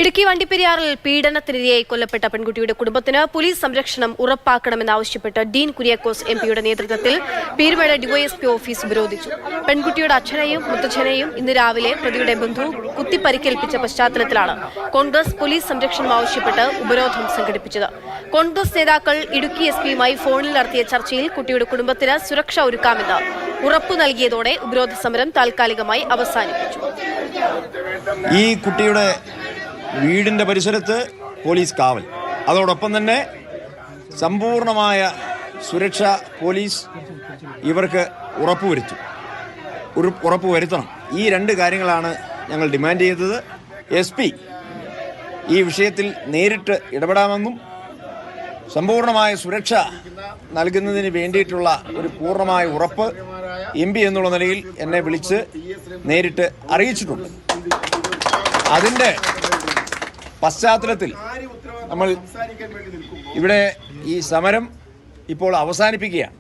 ഇടുക്കി വണ്ടിപ്പെരിയാറിൽ പീഡനത്തിനിരയായി കൊല്ലപ്പെട്ട പെൺകുട്ടിയുടെ കുടുംബത്തിന് പോലീസ് സംരക്ഷണം ഉറപ്പാക്കണമെന്നാവശ്യപ്പെട്ട് ഡീൻ കുര്യാക്കോസ് എംപിയുടെ നേതൃത്വത്തിൽ പീരുമേട് ഡിവൈഎസ്പി ഓഫീസ് ഉപരോധിച്ചു. പെൺകുട്ടിയുടെ അച്ഛനെയും മുത്തച്ഛനെയും ഇന്ന് രാവിലെ പ്രതിയുടെ ബന്ധു കുത്തിപ്പരിക്കേൽപ്പിച്ച പശ്ചാത്തലത്തിലാണ് കോൺഗ്രസ് പോലീസ് സംരക്ഷണം ആവശ്യപ്പെട്ട് ഉപരോധം സംഘടിപ്പിച്ചത്. കോൺഗ്രസ് നേതാക്കൾ ഇടുക്കി എസ്പിയുമായി ഫോണിൽ നടത്തിയ ചർച്ചയിൽ കുട്ടിയുടെ കുടുംബത്തിന് സുരക്ഷ ഒരുക്കാമെന്ന് ഉറപ്പു നൽകിയതോടെ ഉപരോധ സമരം താൽക്കാലികമായി അവസാനിപ്പിച്ചു. ഈ കുട്ടിയുടെ വീടിൻ്റെ പരിസരത്ത് പോലീസ് കാവൽ, അതോടൊപ്പം തന്നെ സമ്പൂർണമായ സുരക്ഷ പോലീസ് ഇവർക്ക് ഉറപ്പുവരുത്തണം. ഈ രണ്ട് കാര്യങ്ങളാണ് ഞങ്ങൾ ഡിമാൻഡ് ചെയ്തത്. SP ഈ വിഷയത്തിൽ നേരിട്ട് ഇടപെടാമെന്നും സമ്പൂർണമായ സുരക്ഷ നൽകുന്നതിന് വേണ്ടിയിട്ടുള്ള ഒരു പൂർണ്ണമായ ഉറപ്പ് MP എന്നുള്ള നിലയിൽ എന്നെ വിളിച്ച് നേരിട്ട് അറിയിച്ചിട്ടുണ്ട്. അതിൻ്റെ പശ്ചാത്തലത്തിൽ നമ്മൾ ഇവിടെ ഈ സമരം ഇപ്പോൾ അവസാനിപ്പിക്കുകയാണ്.